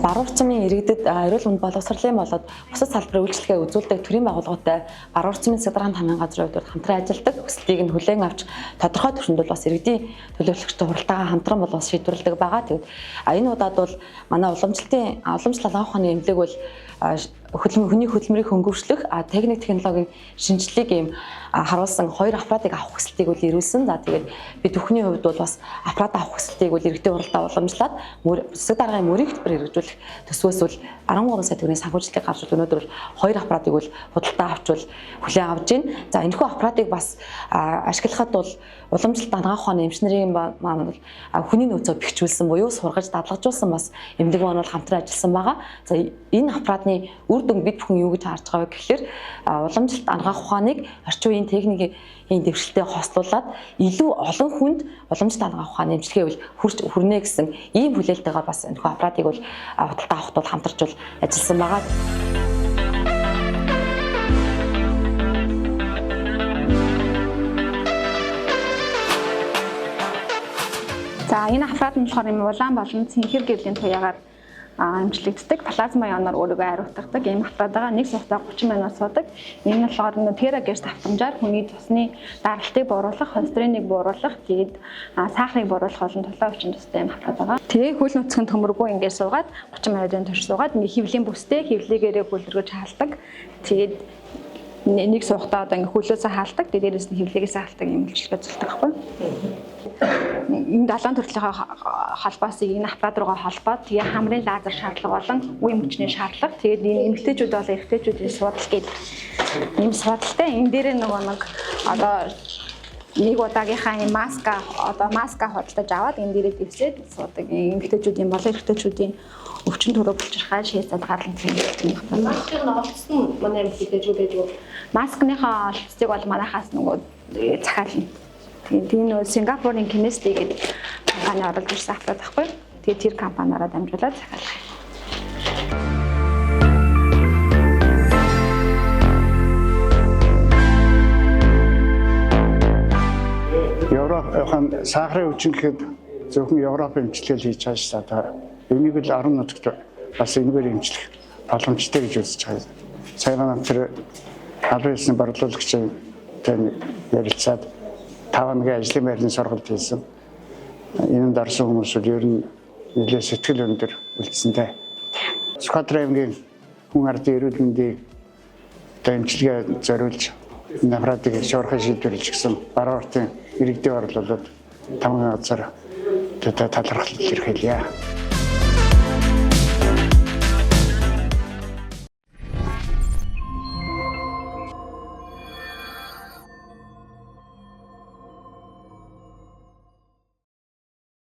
Баруун орчмын иргэдэд эрүүл мэнд боловсролын болоод бусад салбарын үйлчлэгээ үзүүлдэг төрийн байгууллагатай баруун орчмын Садаргаан хамын газрын хувьд хамтран ажилладаг, хүслийг нь хүлээн авч тодорхой түвшинд бол бас иргэдийн төлөөлөгчтэй хуралдаагаа хамтран бол бас шийдвэрлэдэг байгаа. Тэгэд энэ удаад бол манай уламжлалт алган ухааны эмнэлэг бол хүний хөдөлмөрийг хөнгөвчлөх техник технологийн шинжилгээг ийм харуулсан 2 аппаратыг авах хүсэлтийг бол ирүүлсэн. За тэгээд бид бүхний хувьд бол бас аппарат авах хүсэлтийг бол иргэдийн уралдаа уламжлаад засаг даргын мөрийн хөтөлбөр хэрэгжүүлэх төсвөөс бол 13 сая төгрөгийн санхүүжилтийг гаргаж өнөөдөр бол 2 аппаратыг бол худалдаа авч бол хүлээн авч байна. За энэхүү аппаратыг бас ашиглахад бол уламжлалт анагаах ухааны эмчнэрийн маань бол хүний нөөцөө бэхжүүлсэн буюу сургаж дадлагжуулсан бас эмнэлэг маань бол хамтран ажилласан байгаа. За энэ аппаратны үр дүн бид бүхэн юу гэж харж байгаа вэ гэхээр уламжлалт анагаах ухааныг орчин үеийн техникийн дэвшилтэд хослуулад илүү олон хүнд уламжлалт анагаах ухааны эмчилгээ бол хүрнэ гэсэн ийм хүлээлттэйгээр бас энэ аппаратыг бол худалдаа авахд бол хамтарч бол ажилласан байгаа. За энэ аппарат нь болохоор улаан болон цэнхэр гэрлийн туяагаар эмчлэгддэг плазма ионоор өөрийгөө ариутгадаг ийм аппарат байгаа. Нэг суугтаа 30 минут суудаг. Энэ нь болохоор терагерц давтамжаар хүний цусны даралтыг бууруулах, холестериныг бууруулах, тэгээд сахарыг бууруулах олон толгой өвчин тустай ийм аппарат байгаа. Тэгээ хөл нүцгэн төмөргүй ингээд суугаад 30 минутын турш суугаад ингээ хөвлийн бүстэй хөвлөгөөрөө хөлргөж хаалдаг. Тэгээд нэг суугтаа одоо ингээ хөлөөсөө хаалдаг. Тэгээд дээрээс нь хөвлөгөөсөө хаалдаг ийм үйлчлэг ажилладаг байхгүй. Энэ 7 төрлийн холбоос энэ аппарат руугаа холбоод тэгээ хамрын лазер шаардлага болон үе мөчний шаардлага тэгээд энэ эмэгтэйчүүд болон эрэгтэйчүүдийн судал гэдэг ийм судалтай энэ дээр нэг одоо нэг удаагийнхаа энэ маска худалдаж аваад энэ дээрээ дэвсээд суудаг эмэгтэйчүүдийн болон эрэгтэйчүүдийн өвчин төрөө булчирхай шийдэл гарлан тийм байна. Маскыг олцсон манай эмэгтэйчүүд байдаг. Маскныхаа олцсыг бол манайхаас нөгөө захиална. Тийм нөө Сингапурын Kinesti гэдэг компани оруулж ирсэн аппарат байхгүй. Тэгээд тэр компаниараа дамжуулаад захиалах юм. Европын сахарын өвчин гэхэд зөвхөн Европын эмчилгээл хийж байгаа шүү дээ. Энийг л 10 нутагт бас энэгээр эмчлэх боломжтой гэж үзэж байгаа. Саяхан тэр албан ёсны борлуулагчийн ярилцаад 5 ажлын байрны сургалт хийсэн. Энэнд орсон хүмүүс бол ер нь нэлээд сэтгэл өндөр үлдсэнтэй. Сүхбаатар аймгийн хүн ардын эрүүл мэндийн эмчилгээ зориулж энэ аппаратыг шуурхай шийдвэрлэж гисэн баруун ортын иргэдийн орлуулад 5 газар талархал илэрхийлье.